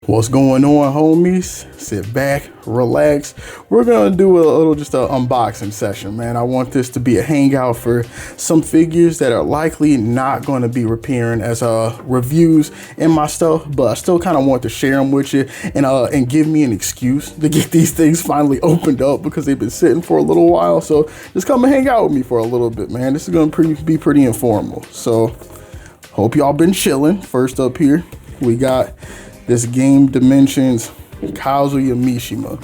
What's going on, homies? Sit back, relax. We're gonna do a little just an unboxing session, man. I want this to be a hangout for some figures that are likely not going to be appearing as reviews in my stuff, but I still kind of want to share them with you and give me an excuse to get these things finally opened up because they've been sitting for a little while. So just come and hang out with me for a little bit, man. This is gonna be pretty informal. So hope y'all been chilling. First up here, we got this Game Dimensions Kazuya Mishima.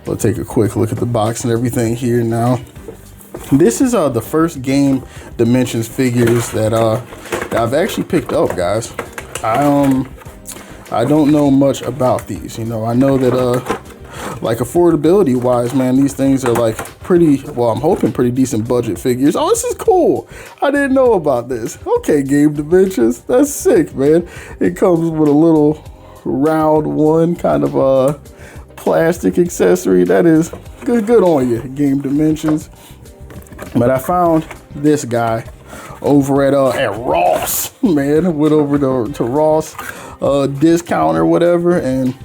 We'll take a quick look at the box and everything here now. This is the first Game Dimensions figures that I've actually picked up, guys. I don't know much about these. You know, I know that like affordability wise, man, these things are like pretty, well, I'm hoping pretty decent budget figures. Oh, this is cool. I didn't know about this. Okay, Game Dimensions, that's sick, man. It comes with a little round one kind of a plastic accessory. That is good on you, Game Dimensions. But I found this guy over at Ross, man. Went over to Ross discount or whatever, and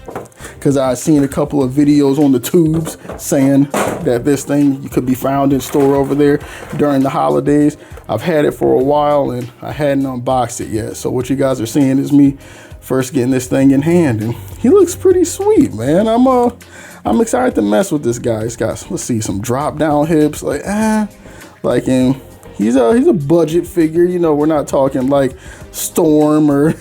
because I seen a couple of videos on the tubes saying that this thing could be found in store over there during the holidays. I've had it for a while and I hadn't unboxed it yet. So what you guys are seeing is me first getting this thing in hand, and he looks pretty sweet, man. I'm excited to mess with this guy. He's got, let's see, some drop down hips, and he's a budget figure. You know, we're not talking like Storm or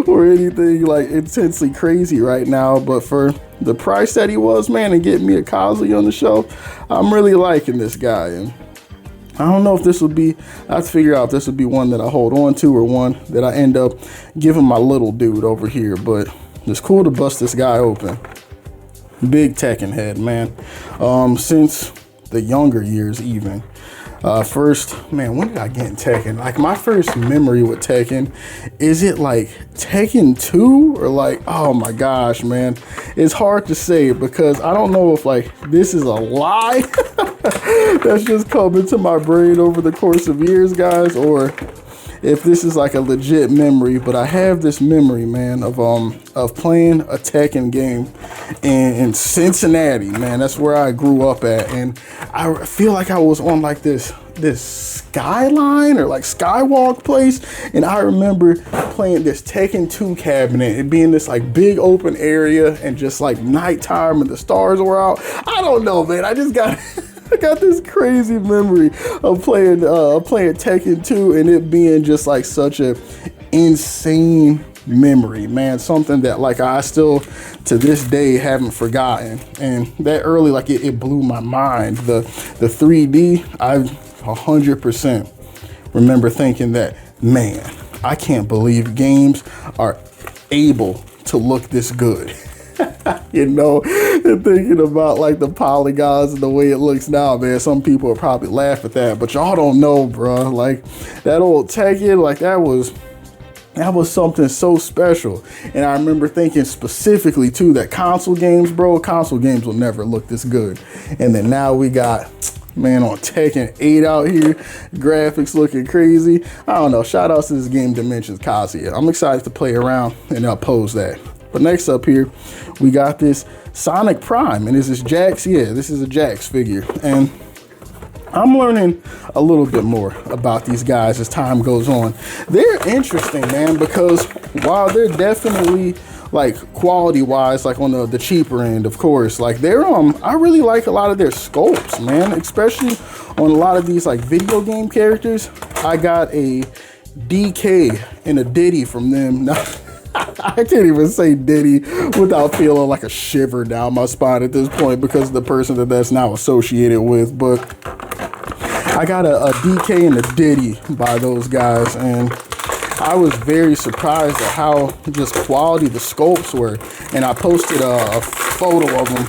or anything like intensely crazy right now, but for the price that he was, man, and getting me a Kazuya on the shelf, I'm really liking this guy. And I don't know if this would be, I have to figure out if this would be one that I hold on to or one that I end up giving my little dude over here, but it's cool to bust this guy open. Big Tekken head, man. Since the younger years even. First, man, when did I get in Tekken? Like my first memory with Tekken, is it like Tekken 2 or like, oh my gosh, man. It's hard to say because I don't know if like this is a lie that's just come into my brain over the course of years, guys, or if this is like a legit memory. But I have this memory, man, of playing a Tekken game in Cincinnati, man. That's where I grew up at, and I feel like I was on like this skyline or like skywalk place, and I remember playing this Tekken 2 cabinet and being this like big open area and just like nighttime and the stars were out. I don't know, man. I just got I got this crazy memory of playing Tekken 2 and it being just like such a insane memory, man. Something that like I still to this day haven't forgotten. And that early, like it blew my mind. The 3D, I 100% remember thinking that, man, I can't believe games are able to look this good. You know, and thinking about like the polygons and the way it looks now, man, some people will probably laugh at that, but y'all don't know, bro. Like that old Tekken, like that was something so special. And I remember thinking specifically too that console games will never look this good. And then now we got, man, on Tekken 8 out here, graphics looking crazy. I don't know, shout outs to this Game Dimensions Kazuya. I'm excited to play around and pose that. But next up here, we got this Sonic Prime, and this is Jakks. Yeah, this is a Jakks figure. And I'm learning a little bit more about these guys as time goes on. They're interesting, man, because while they're definitely like quality wise, like on the cheaper end, of course, like they're I really like a lot of their sculpts, man, especially on a lot of these like video game characters. I got a DK and a Diddy from them. Now, I can't even say Diddy without feeling like a shiver down my spine at this point because of the person that's now associated with. But I got a DK and a Diddy by those guys, and I was very surprised at how just quality the sculpts were. And I posted a photo of them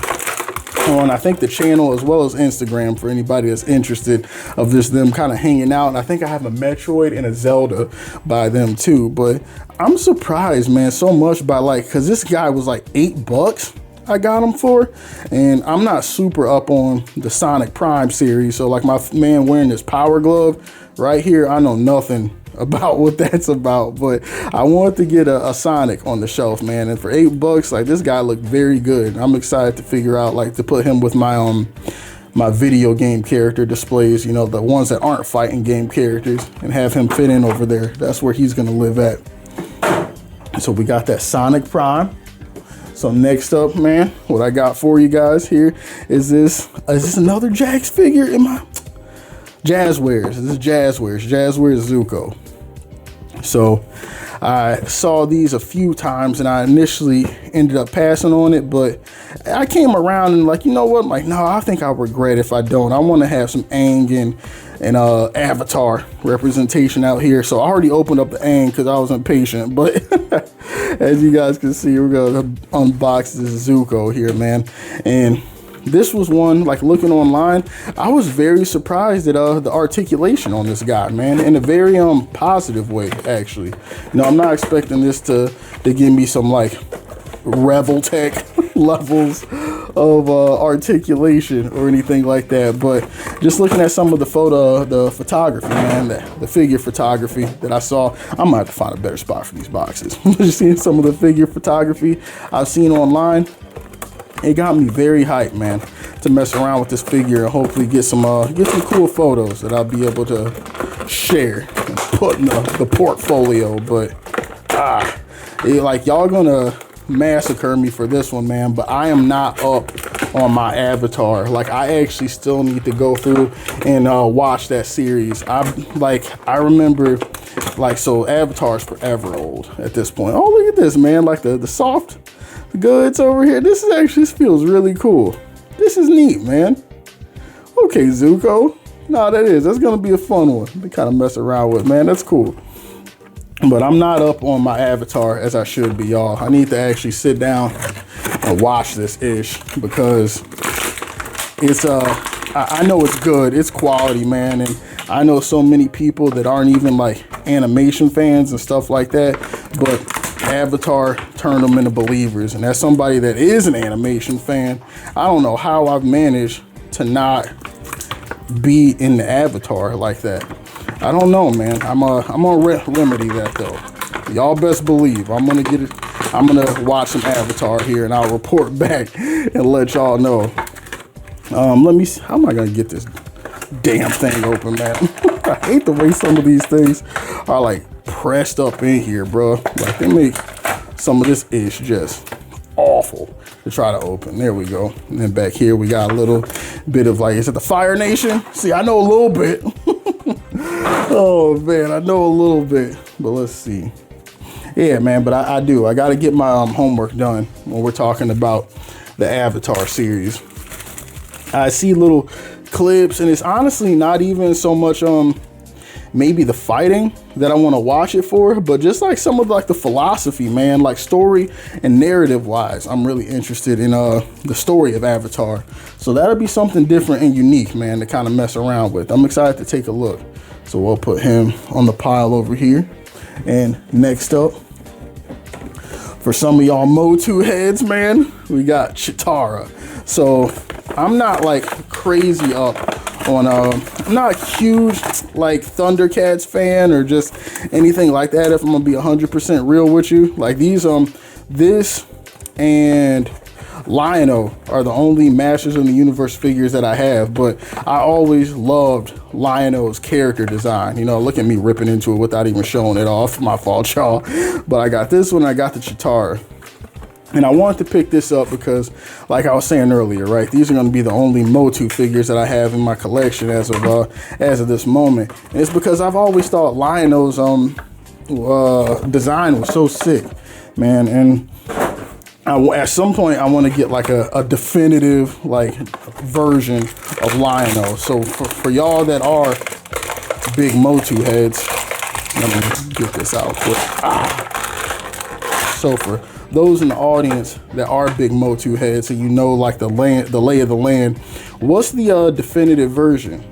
on, I think, the channel as well as Instagram for anybody that's interested of just them kind of hanging out. And I think I have a Metroid and a Zelda by them too. But I'm surprised, man, so much by like, cause this guy was like $8 I got him for. And I'm not super up on the Sonic Prime series. So like my man wearing this Power Glove, right here, I know nothing about what that's about, but I wanted to get a Sonic on the shelf, man. And for $8, like, this guy looked very good. I'm excited to figure out, like, to put him with my my video game character displays, you know, the ones that aren't fighting game characters, and have him fit in over there. That's where he's gonna live at. So we got that Sonic Prime. So next up, man, what I got for you guys here is this another Jakks figure in my Jazwares. This is Jazwares Yukon. So I saw these a few times and I initially ended up passing on it, but I came around and like, you know what? I'm like, no, I think I'll regret if I don't. I want to have some Aang and Avatar representation out here. So I already opened up the Aang because I was impatient, but as you guys can see, we're gonna unbox this Zuko here, man. And this was one, like, looking online, I was very surprised at the articulation on this guy, man, in a very positive way, actually. You know, I'm not expecting this to give me some, like, Reveltech levels of articulation or anything like that, but just looking at some of the photography, man, the figure photography that I saw, I'm gonna have to find a better spot for these boxes. Just seeing some of the figure photography I've seen online, it got me very hyped, man, to mess around with this figure and hopefully get some cool photos that I'll be able to share and put in the portfolio. But like, y'all gonna massacre me for this one, man, but I am not up on my Avatar. Like, I actually still need to go through and watch that series. I remember, like, so Avatar's forever old at this point. Oh, look at this, man, like the soft goods over here. This feels really cool. This is neat, man. Okay, Zuko. No, that's gonna be a fun one to kind of mess around with, man. That's cool. But I'm not up on my Avatar as I should be, y'all. I need to actually sit down and watch this ish, because it's I know it's good, it's quality, man, and I know so many people that aren't even like animation fans and stuff like that, but Avatar turned them into believers. And as somebody that is an animation fan, I don't know how I've managed to not be in the Avatar like that. I don't know, man. I'm gonna remedy that though. Y'all best believe I'm gonna get it. I'm gonna watch some Avatar here and I'll report back and let y'all know. Let me see. How am I gonna get this damn thing open, man? I hate the way some of these things are like pressed up in here, bro. Like, they make some of this ish just awful to try to open. There we go. And then back here we got a little bit of, like, is it the Fire Nation? See, I know a little bit. Oh man, I know a little bit, but let's see. Yeah, man, but I got to get my homework done when we're talking about the Avatar series. I see little clips, and it's honestly not even so much maybe the fighting that I want to watch it for, but just like some of like the philosophy, man, like story and narrative wise, I'm really interested in the story of Avatar. So that'll be something different and unique, man, to kind of mess around with. I'm excited to take a look. So we'll put him on the pile over here. And next up, for some of y'all Motu heads, man, we got Cheetara. So I'm not like crazy up on I'm not a huge like Thundercats fan or just anything like that, if I'm gonna be 100% real with you. Like, these this and Lion-O are the only Masters of the Universe figures that I have, but I always loved Lion-O's character design. You know, look at me ripping into it without even showing it off. My fault, y'all. But I got this one, I got the Cheetara. And I wanted to pick this up because, like I was saying earlier, right, these are going to be the only Motu figures that I have in my collection as of this moment. And it's because I've always thought Lion-O's design was so sick, man. And at some point I want to get like a definitive like version of Lion-O. So for y'all that are big Motu heads, let me get this out quick. So for those in the audience that are big Motu heads, and you know, like the lay of the land, what's the definitive version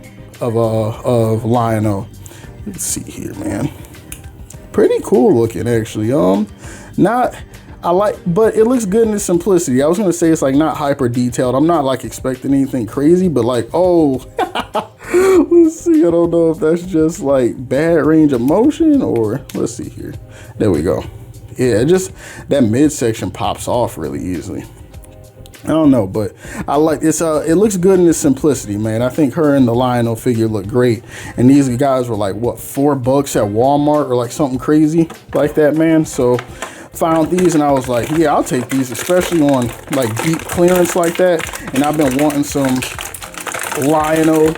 of Lion-O? Let's see here, man. Pretty cool looking, actually. but it looks good in its simplicity. I was gonna say it's like not hyper detailed. I'm not like expecting anything crazy, but like, oh, let's see. I don't know if that's just like bad range of motion or let's see here. There we go. Yeah, just that midsection pops off really easily. I don't know, but I like this. It looks good in its simplicity, man. I think her and the Lionel figure look great. And these guys were like, what, $4 at Walmart or like something crazy like that, man. So found these and I was like, yeah, I'll take these, especially on like deep clearance like that. And I've been wanting some Lionel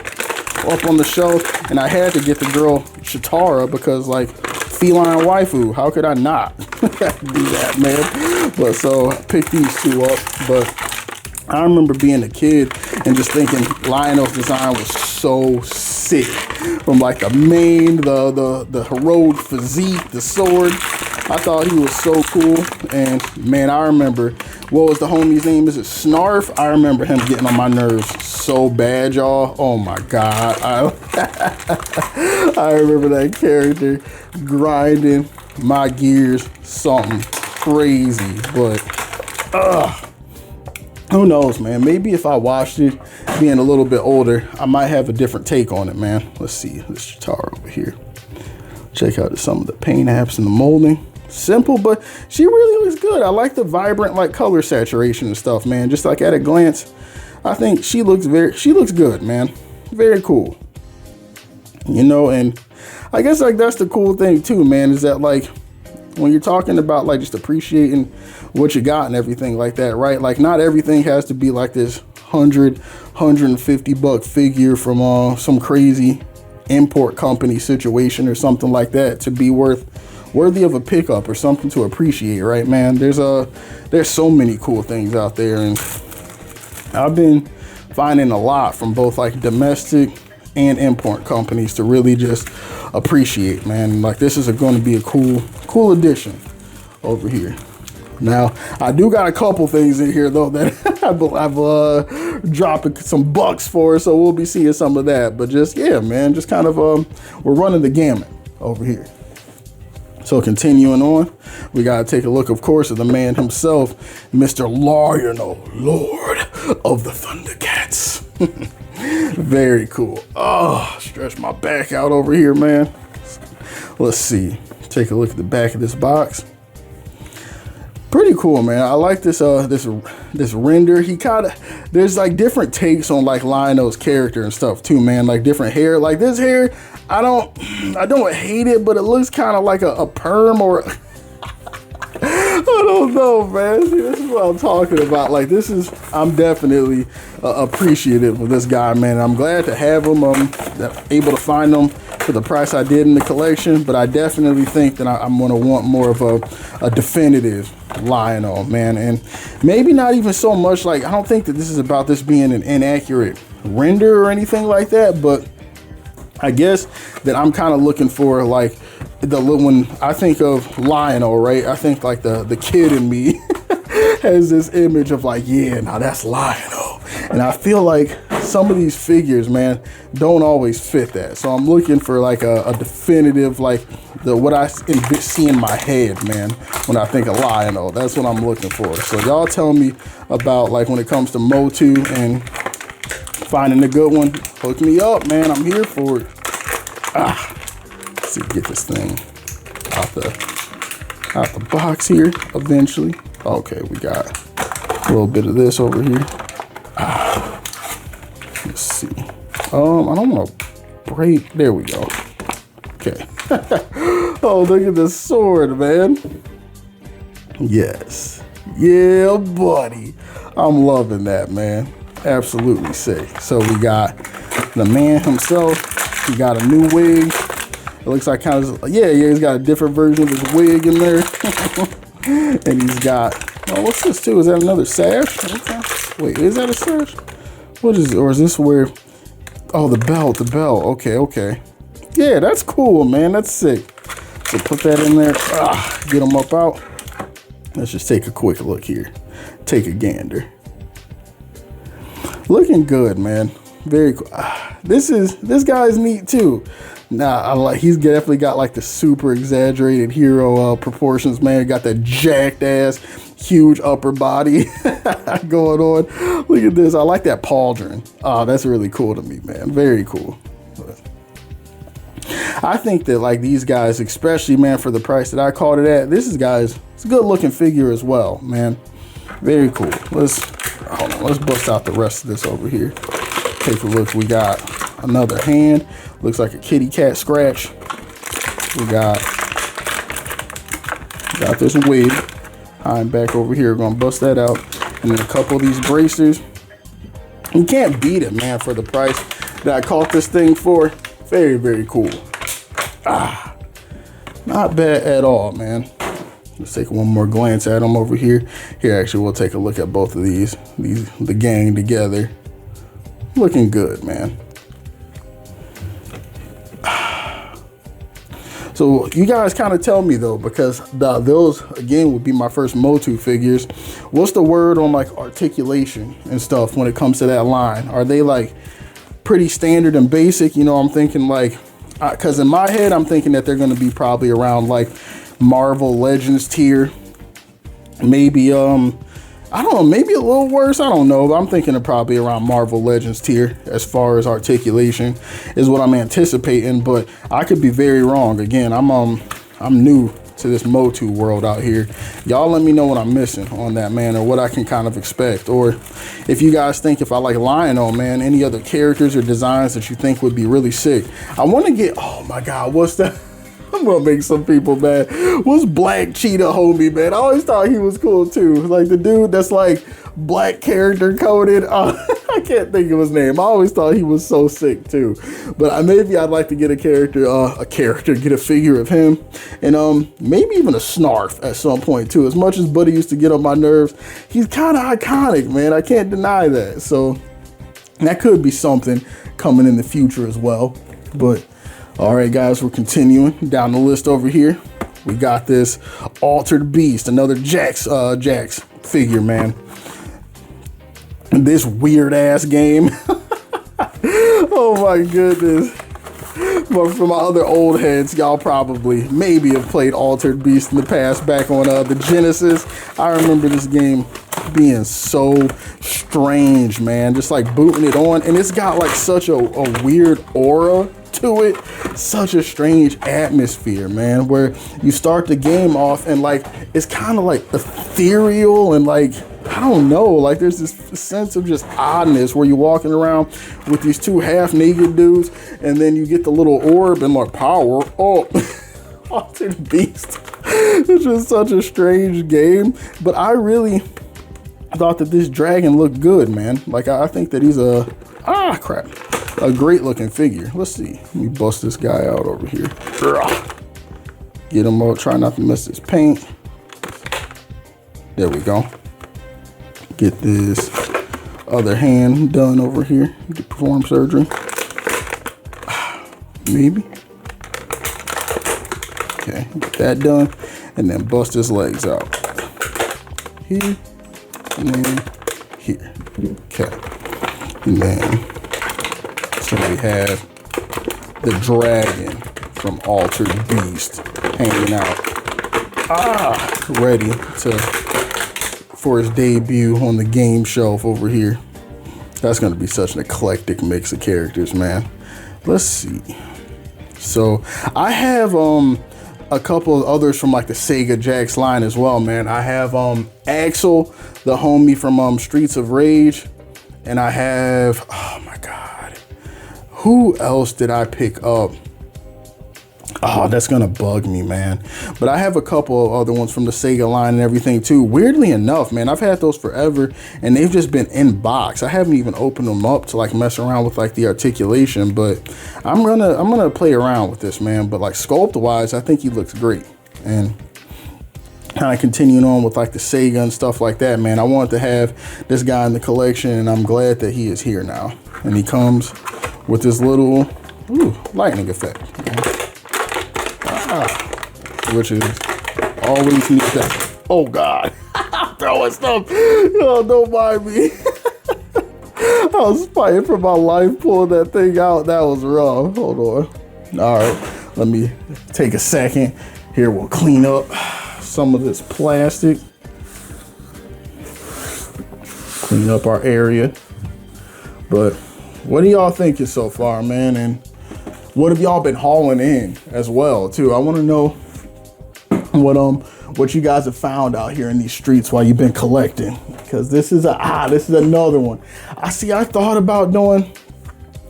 up on the shelf, and I had to get the girl Cheetara because like feline waifu, how could I not do that, man? But so I picked these two up. But I remember being a kid and just thinking Lionel's design was so sick, from like the mane, the heroic physique, the sword. I thought he was so cool. And man, I remember, what was the homie's name? Is it Snarf? I remember him getting on my nerves so bad, y'all. Oh my God. I remember that character grinding my gears something crazy. But who knows, man? Maybe if I watched it being a little bit older, I might have a different take on it, man. Let's see this Cheetara over here. Check out some of the paint apps and the molding. Simple, but she really looks good. I like the vibrant like color saturation and stuff, man. Just like at a glance, I think she looks good, man. Very cool. You know, and I guess like that's the cool thing too, man, is that like when you're talking about like just appreciating what you got and everything like that, right? Like not everything has to be like this $150 figure from some crazy import company situation or something like that to be worthy of a pickup or something to appreciate, right, man? There's so many cool things out there, and I've been finding a lot from both like domestic and import companies to really just appreciate, man. Like this is going to be a cool addition over here. Now I do got a couple things in here though that I've dropping some bucks for, so we'll be seeing some of that. But just, yeah, man, just kind of we're running the gamut over here. So continuing on, we got to take a look, of course, at the man himself, Mr. Lionel, Lord of the Thundercats. Very cool. Oh, stretch my back out over here, man. Let's see. Take a look at the back of this box. Pretty cool, man. I like this this render. There's like different takes on like Lionel's character and stuff too, man. Like different hair. Like this hair, I don't hate it, but it looks kind of like a perm or I don't know, man. See, this is what I'm talking about. Like I'm definitely appreciative of this guy, man. I'm glad to have him, able to find him for the price I did in the collection, but I definitely think that I'm gonna want more of a definitive Lionel, man. And maybe not even so much, like, I don't think that this is about this being an inaccurate render or anything like that, but I guess that I'm kind of looking for like when I think of Lionel, right? I think like the kid in me has this image of like, yeah, now that's Lionel. And I feel like some of these figures, man, don't always fit that. So I'm looking for like a definitive, like what I see in my head, man, when I think of Lionel. That's what I'm looking for. So y'all tell me about like when it comes to Motu and finding a good one. Hook me up, man. I'm here for it. Let's see, get this thing out the box here eventually. Okay, we got a little bit of this over here. Let's see. I don't want to break. There we go. Okay. Oh, look at this sword, man. Yes. Yeah, buddy. I'm loving that, man. Absolutely sick. So we got the man himself. He got a new wig. It looks like kind of, yeah, he's got a different version of his wig in there. And he's got, oh, what's this too? Is that another sash? Okay. Wait, is that a sash? What is it? Or is this where, oh, the belt. Okay. Yeah, that's cool, man. That's sick. So put that in there. Get them up out. Let's just take a quick look here. Take a gander. Looking good, man. Very cool. This guy's neat too. Nah, I like, he's definitely got like the super exaggerated hero proportions, man. Got that jacked ass, huge upper body going on. Look at this. I like that pauldron. Oh, that's really cool to me, man. Very cool. But I think that like these guys, especially, man, for the price that I called it at, this is, guys, it's a good looking figure as well, man. Very cool. Let's bust out the rest of this over here. Take a look. We got another hand. Looks like a kitty cat scratch. We got this wig. I'm back over here. Gonna bust that out. And then a couple of these bracers. You can't beat it, man, for the price that I caught this thing for. Very, very cool. Ah, not bad at all, man. Let's take one more glance at them over here. Here, actually, we'll take a look at both of these the gang together. Looking good, man. So you guys kind of tell me though, because those again would be my first Motu figures. What's the word on like articulation and stuff when it comes to that line? Are they like pretty standard and basic? You know, I'm thinking like, because in my head, I'm thinking that they're going to be probably around like Marvel Legends tier. Maybe, I don't know, maybe a little worse. I don't know. But I'm thinking of probably around Marvel Legends tier as far as articulation is what I'm anticipating. But I could be very wrong. Again, I'm new to this Motu world out here. Y'all let me know what I'm missing on that, man, or what I can kind of expect. Or if you guys think, if I like Lion-O, man, any other characters or designs that you think would be really sick. I want to get, oh my God, what's that? I'm gonna make some people mad. What's Black Cheetah homie, man? I always thought he was cool too. Like the dude that's like black character coded. I can't think of his name. I always thought he was so sick too. But maybe I'd like to get a get a figure of him, and maybe even a Snarf at some point too. As much as Buddy used to get on my nerves, he's kind of iconic, man. I can't deny that. So that could be something coming in the future as well. But all right, guys, we're continuing down the list over here. We got this Altered Beast, another Jakks figure, man. This weird ass game. Oh my goodness. But for my other old heads, y'all probably maybe have played Altered Beast in the past back on the Genesis. I remember this game being so strange, man. Just like booting it on, and it's got like such a weird aura to it, such a strange atmosphere, man, where you start the game off and like it's kind of like ethereal and like, I don't know, like there's this sense of just oddness where you're walking around with these two half-naked dudes, and then you get the little orb and like power up. Altered Beast. It's just such a strange game, but I really thought that this dragon looked good, man. Like I think that he's a great looking figure. Let's see. Let me bust this guy out over here. Get him out. Try not to miss his paint. There we go. Get this other hand done over here. Perform surgery. Maybe. Okay, get that done. And then bust his legs out. Here. And then here. Okay. And then so we have the dragon from Altered Beast hanging out. Ready for his debut on the game shelf over here. That's gonna be such an eclectic mix of characters, man. Let's see. So I have a couple of others from like the Sega Jakks line as well, man. I have Axel, the homie from Streets of Rage, and I have, oh my God, who else did I pick up? Oh, that's gonna bug me, man. But I have a couple of other ones from the Sega line and everything too. Weirdly enough, man, I've had those forever and they've just been in box. I haven't even opened them up to like mess around with like the articulation, but I'm gonna play around with this, man. But like sculpt wise, I think he looks great. And kind of continuing on with like the Sega and stuff like that, man. I wanted to have this guy in the collection, and I'm glad that he is here now. And he comes with this little lightning effect, which is always neat. That, oh God, I'm throwing stuff. Oh, don't mind me. I was fighting for my life pulling that thing out. That was rough. Hold on. All right, let me take a second. Here we'll clean up some of this plastic. Clean up our area. But what are y'all thinking so far, man? And what have y'all been hauling in as well, too? I want to know what you guys have found out here in these streets while you've been collecting. Because this is another one. I thought about doing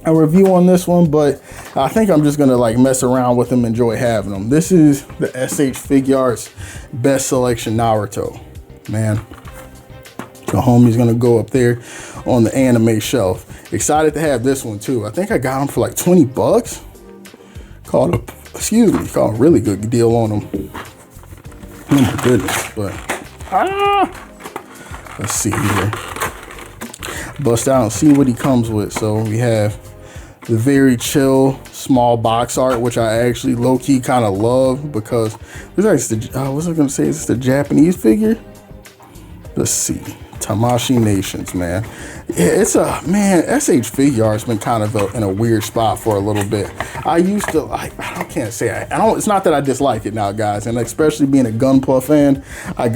a review on this one, but I think I'm just gonna like mess around with them, enjoy having them. This is the S.H.Figuarts Best Selection Naruto. Man, the homie's gonna go up there on the anime shelf. Excited to have this one too. I think I got them for like 20 bucks. Called a really good deal on them. Oh my goodness, but let's see here. Bust out and see what he comes with. So we have the very chill small box art, which I actually low-key kind of love because this is what was I gonna say? Is this the Japanese figure? Let's see. Tamashii Nations, man. Yeah, S.H.Figuarts been kind of in a weird spot for a little bit. I used to like, it's not that I dislike it now, guys, and especially being a Gunpla fan, I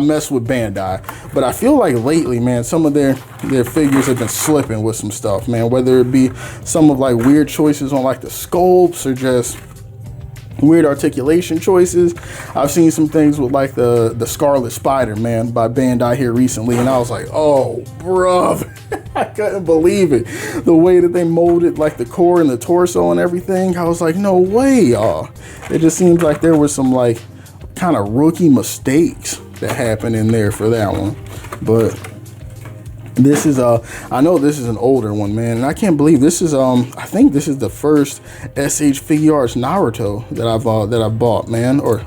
mess with Bandai, but I feel like lately, man, some of their figures have been slipping with some stuff, man, whether it be some of like weird choices on like the sculpts or just weird articulation choices. I've seen some things with like the Scarlet Spider, man, by Bandai here recently, and I was like, oh, bruh, I couldn't believe it. The way that they molded like the core and the torso and everything, I was like, no way, y'all. It just seems like there was some like kind of rookie mistakes that happened in there for that one. But this is I know this is an older one, man, and I can't believe this is I think this is the first S.H.Figuarts Naruto that I've bought, man. Or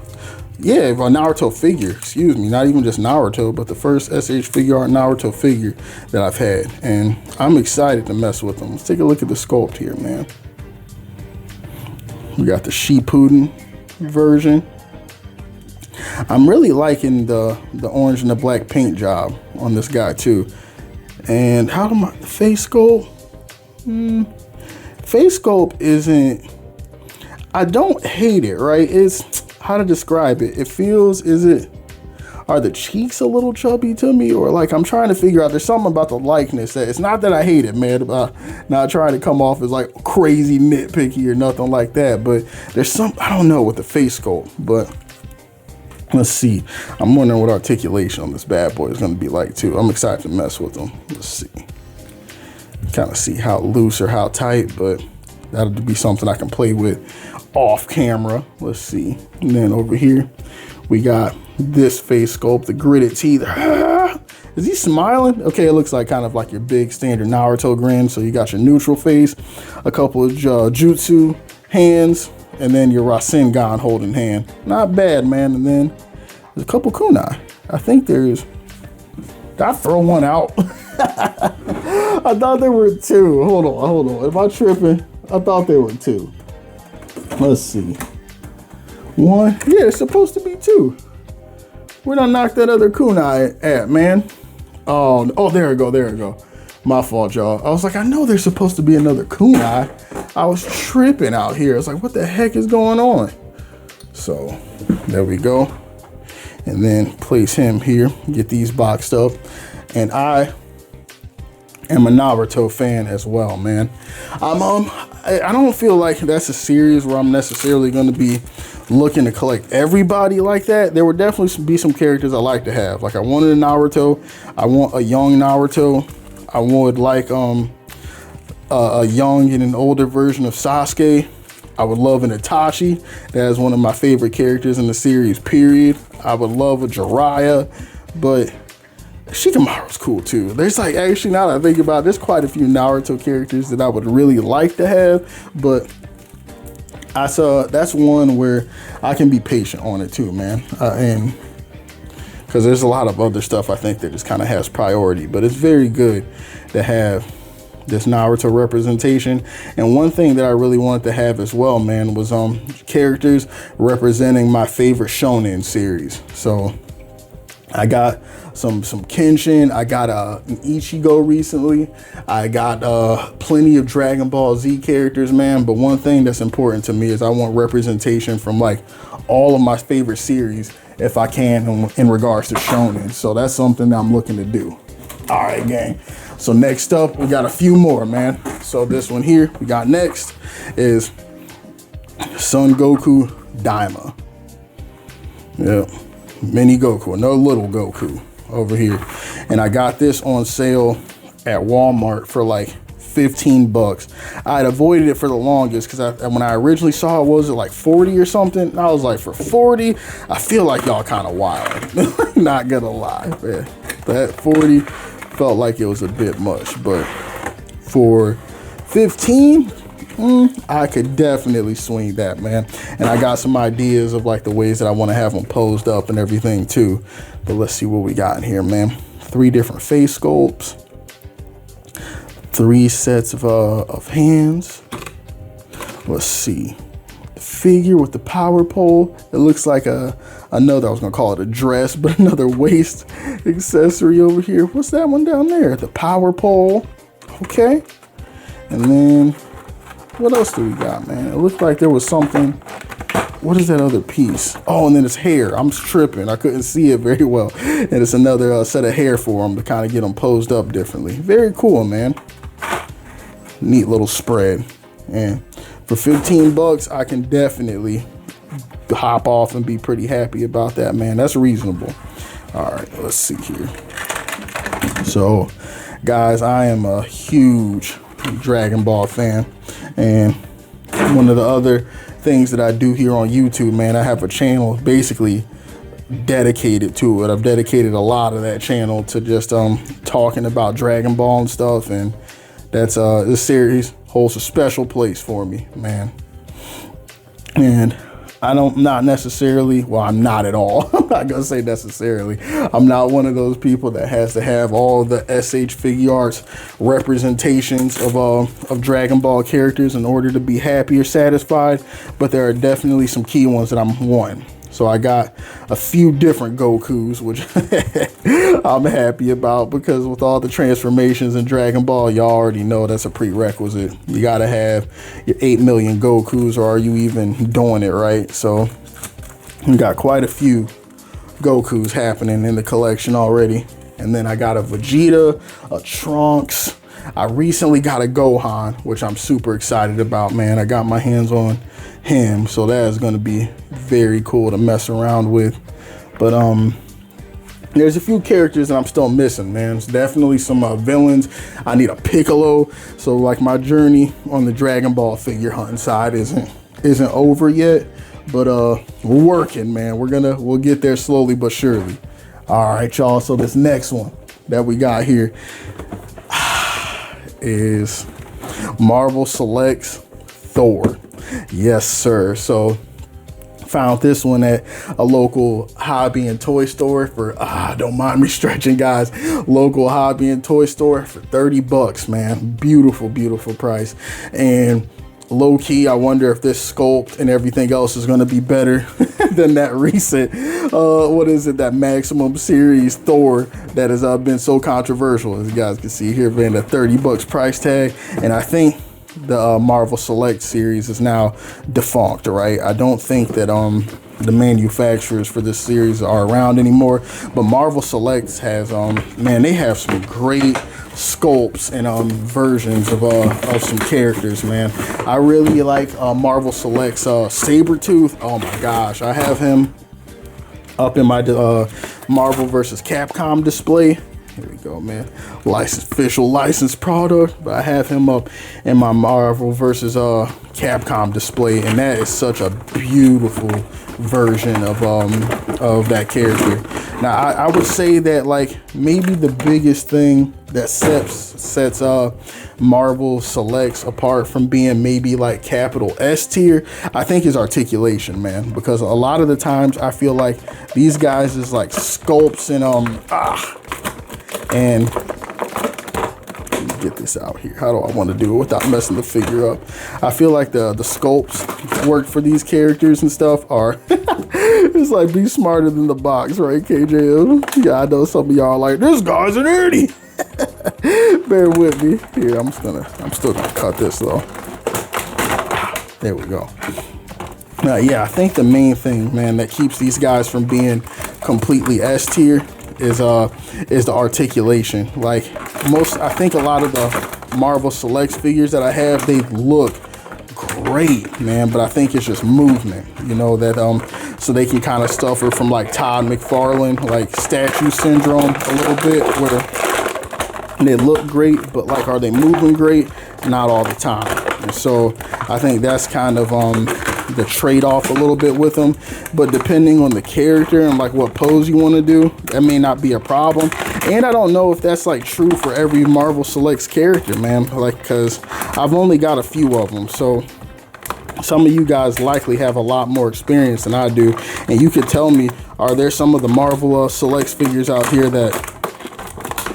yeah, a Naruto figure, excuse me, not even just Naruto, but the first S.H.Figuarts Naruto figure that I've had, and I'm excited to mess with them. Let's take a look at the sculpt here, man. We got the Shippuden version. I'm really liking the orange and the black paint job on this guy too. And face sculpt? Face sculpt isn't, I don't hate it, right? It's, how to describe it? It feels, are the cheeks a little chubby to me? Or like, I'm trying to figure out, there's something about the likeness that, it's not that I hate it, man, about not trying to come off as like crazy nitpicky or nothing like that, but there's some, I don't know, with the face sculpt, but let's see. I'm wondering what articulation on this bad boy is going to be like too. I'm excited to mess with them. Let's see. Kind of see how loose or how tight, but that'll be something I can play with off camera. Let's see. And then over here, we got this face sculpt, the gritted teeth. Is he smiling? Okay, it looks like kind of like your big standard Naruto grin. So you got your neutral face, a couple of jutsu hands, and then your Rasengan holding hand. Not bad, man. And then there's a couple kunai. I think there's, did I throw one out? I thought there were two. Hold on. Am I tripping? I thought there were two. Let's see. One. Yeah, it's supposed to be two. Where did I knock that other kunai at, man? Oh, there we go. My fault, y'all. I was like, I know there's supposed to be another kunai. I was tripping out here. It's like, what the heck is going on? So there we go. And then place him here, get these boxed up. And I am a Naruto fan as well, man. I don't feel like that's a series where I'm necessarily going to be looking to collect everybody like that. There would definitely be some characters I like to have. Like I wanted a Naruto. I want a young Naruto. I would like a young and an older version of Sasuke. I would love an Itachi. That is one of my favorite characters in the series, period. I would love a Jiraiya, but Shikamaru's cool too. There's like, actually, now that I think about it, there's quite a few Naruto characters that I would really like to have, but that's one where I can be patient on it too, man. And because there's a lot of other stuff I think that just kind of has priority, but it's very good to have this Naruto representation. And one thing that I really wanted to have as well, man, was characters representing my favorite shonen series. So I got some Kenshin. I got an Ichigo recently. I got plenty of Dragon Ball Z characters, man. But one thing that's important to me is I want representation from like all of my favorite series, if I can, in regards to shonen. So that's something that I'm looking to do. All right, gang. So next up, we got a few more, man. So this one here we got next is Son Goku Daima. Yep. Mini Goku, another little Goku over here. And I got this on sale at Walmart for like 15 bucks. I'd avoided it for the longest because when I originally saw it, was it like 40 or something? And I was like, for 40, I feel like y'all kind of wild. Not gonna lie, man. That 40 felt like it was a bit much, but for 15, I could definitely swing that, man. And I got some ideas of like the ways that I want to have them posed up and everything too. But let's see what we got in here, man. 3 different face sculpts, 3 sets of hands. Let's see. The figure with the power pole. It looks like another, I was gonna call it a dress, but another waist accessory over here. What's that one down there? The power pole. Okay. And then what else do we got, man? It looked like there was something. What is that other piece? Oh, and then it's hair. I'm tripping. I couldn't see it very well. And it's another set of hair for them to kind of get them posed up differently. Very cool, man. Neat little spread. And for 15 bucks, I can definitely hop off and be pretty happy about that, man. That's reasonable. All right, let's see here. So, guys, I am a huge Dragon Ball fan. And one of the other things that I do here on YouTube, man, I have a channel basically dedicated to it. I've dedicated a lot of that channel to just talking about Dragon Ball and stuff, and that's this series holds a special place for me, man. And not necessarily, well, I'm not at all. I'm not gonna say necessarily. I'm not one of those people that has to have all the S.H.Figuarts representations of Dragon Ball characters in order to be happy or satisfied. But there are definitely some key ones that I'm wanting. So I got a few different Gokus, which I'm happy about, because with all the transformations in Dragon Ball, y'all already know that's a prerequisite. You gotta have your 8 million Gokus, or are you even doing it right? So we got quite a few Gokus happening in the collection already. And then I got a Vegeta, a Trunks. I recently got a Gohan, which I'm super excited about, man. I got my hands on him, so that is going to be very cool to mess around with. But there's a few characters that I'm still missing, man. There's definitely some villains. I need a Piccolo. So like my journey on the Dragon Ball figure hunting side isn't over yet, but we're working, man. We'll get there slowly but surely. All right, y'all. So this next one that we got here is Marvel Selects Thor. Yes, sir. So found this one at a local hobby and toy store for don't mind me stretching, guys, local hobby and toy store for 30 bucks, man. Beautiful price. And low key, I wonder if this sculpt and everything else is going to be better than that recent what is it, that Maximum series Thor that has been so controversial, as you guys can see here, being a 30 bucks price tag. And I think the Marvel Select series is now defunct, right? I don't think that the manufacturers for this series are around anymore, but Marvel Selects has man, they have some great sculpts and versions of some characters, man. I really like Marvel Selects Sabretooth. Oh my gosh, I have him up in my Marvel vs. Capcom display. Here we go, man. Official licensed product, but I have him up in my Marvel vs. Capcom display, and that is such a beautiful version of that character. Now, I would say that like maybe the biggest thing that sets Marvel Selects apart from being maybe like capital S tier, I think, is articulation, man. Because a lot of the times I feel like these guys is like sculpts and get this out here. How do I want to do it without messing the figure up? I feel like the sculpts work for these characters and stuff are, it's like be smarter than the box, right, KJ? Yeah, I know some of y'all are like, this guy's an idiot. Bear with me. Here, I'm still gonna cut this though. There we go. Now, yeah, I think the main thing, man, that keeps these guys from being completely S tier is the articulation. Like I think a lot of the Marvel Selects figures that I have, they look great, man, but I think it's just movement, you know, that so they can kind of suffer from like Todd McFarlane, like statue syndrome a little bit, where they look great, but like, are they moving great? Not all the time. And so I think that's kind of the trade-off a little bit with them. But depending on the character and like what pose you want to do, that may not be a problem. And I don't know if that's like true for every Marvel Selects character, man, like, because I've only got a few of them. So some of you guys likely have a lot more experience than I do, and you could tell me, are there some of the Marvel Selects figures out here that,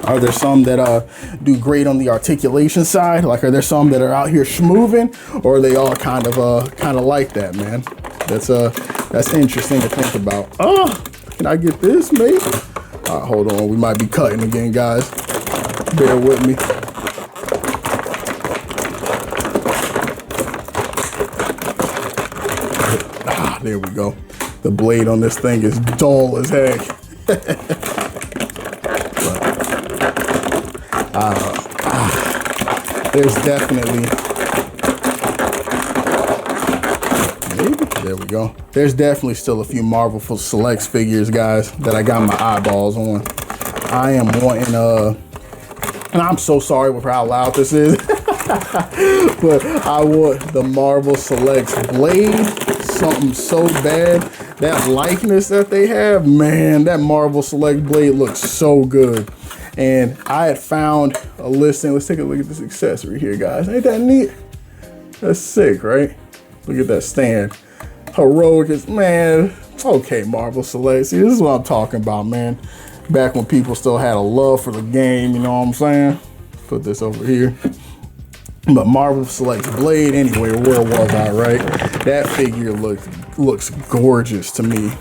are there some that do great on the articulation side? Like, are there some that are out here schmoovin', or are they all kind of like that, man? That's interesting to think about. Oh, can I get this, mate? All right, hold on. We might be cutting again, guys. Bear with me. Ah, there we go. The blade on this thing is dull as heck. There's definitely, maybe, there we go. There's definitely still a few Marvel Selects figures, guys, that I got my eyeballs on. I am wanting, and I'm so sorry for how loud this is, but I want the Marvel Selects blade, something so bad. That likeness that they have, man, that Marvel Select blade looks so good. And I had found a listing. Let's take a look at this accessory here, guys. Ain't that neat? That's sick, right? Look at that stand. Heroic is, man, okay, Marvel Select. See, this is what I'm talking about, man. Back when people still had a love for the game, you know what I'm saying? Put this over here. But Marvel Selects blade, anyway, where was I, right? That figure looks gorgeous to me.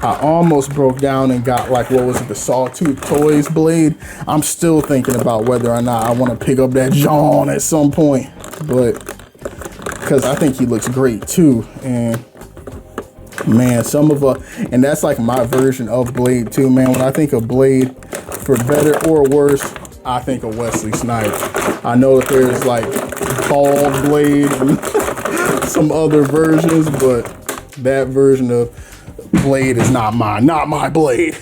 I almost broke down and got, like, what was it, the Sawtooth Toys blade. I'm still thinking about whether or not I want to pick up that John at some point, but because I think he looks great too. And man, and that's like my version of Blade too, man. When I think of Blade, for better or worse, I think of Wesley Snipes. I know that there's like Bald Blade and some other versions, but that version of Blade is not my Blade.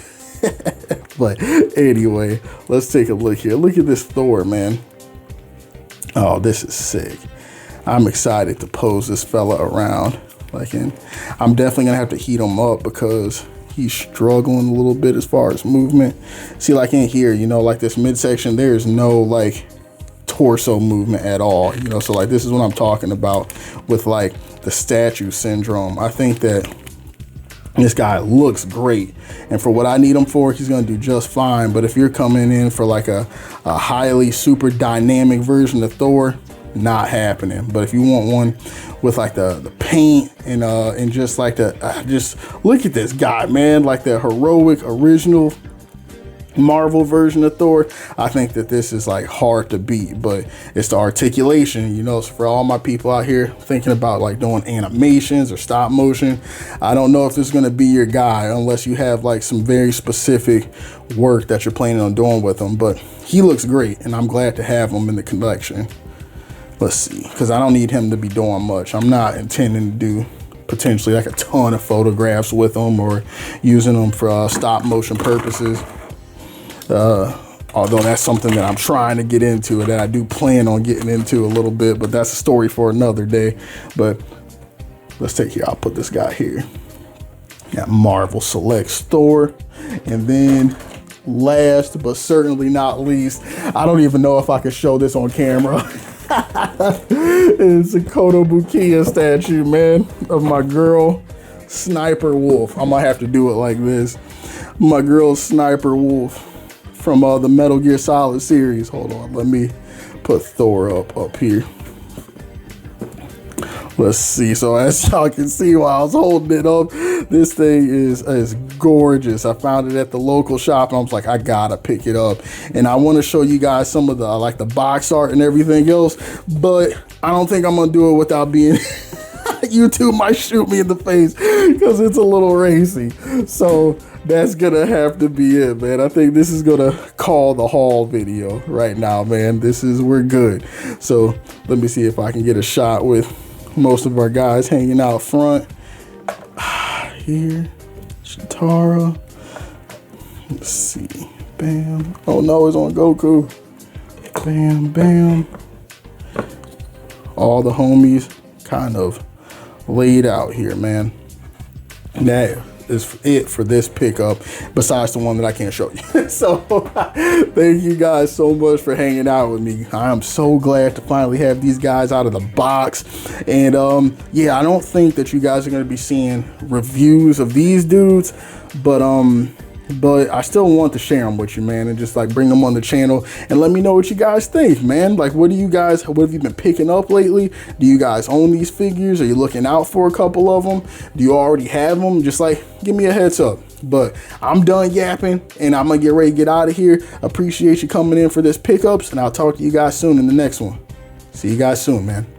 But anyway, let's take a look here. Look at this Thor, man. Oh, this is sick. I'm excited to pose this fella around. And I'm definitely gonna have to heat him up because he's struggling a little bit as far as movement. See, like in here, you know, like this midsection, there's no like torso movement at all, you know. So like, this is what I'm talking about with like the statue syndrome. I think that this guy looks great, and for what I need him for, he's gonna do just fine. But if you're coming in for like a highly super dynamic version of Thor, not happening. But if you want one with like the paint and just like just look at this guy, man, like the heroic original Marvel version of Thor, I think that this is like hard to beat. But it's the articulation, you know. So for all my people out here thinking about like doing animations or stop motion, I don't know if this is going to be your guy unless you have like some very specific work that you're planning on doing with him. But he looks great, and I'm glad to have him in the collection. Let's see, because I don't need him to be doing much. I'm not intending to do potentially like a ton of photographs with him or using them for stop motion purposes. Although that's something that I'm trying to get into, that I do plan on getting into a little bit, but that's a story for another day. But let's take here, I'll put this guy here. Got Marvel Select Thor. And then last but certainly not least, I don't even know if I can show this on camera. It's a Kotobukiya statue, man, of my girl Sniper Wolf. I might have to do it like this. My girl Sniper Wolf from the Metal Gear Solid series. Hold on, let me put Thor up here. Let's see. So as y'all can see while I was holding it up, this thing is gorgeous. I found it at the local shop and I was like, I gotta pick it up. And I want to show you guys some of the like the box art and everything else, but I don't think I'm gonna do it without being YouTube might shoot me in the face because it's a little racy. So that's gonna have to be it, man. I think this is gonna call the haul video right now, man. We're good. So let me see if I can get a shot with most of our guys hanging out front. Here, Cheetara. Let's see. Bam. Oh no, it's on Goku. Bam, bam. All the homies kind of laid out here, man. That is it for this pickup, besides the one that I can't show you. So thank you guys so much for hanging out with me. I am so glad to finally have these guys out of the box. And yeah, I don't think that you guys are going to be seeing reviews of these dudes, but I still want to share them with you, man, and just like bring them on the channel and let me know what you guys think, man. Like, what have you been picking up lately? Do you guys own these figures? Are you looking out for a couple of them? Do you already have them? Just like, give me a heads up. But I'm done yapping and I'm gonna get ready to get out of here. Appreciate you coming in for this pickups, and I'll talk to you guys soon in the next one. See you guys soon, man.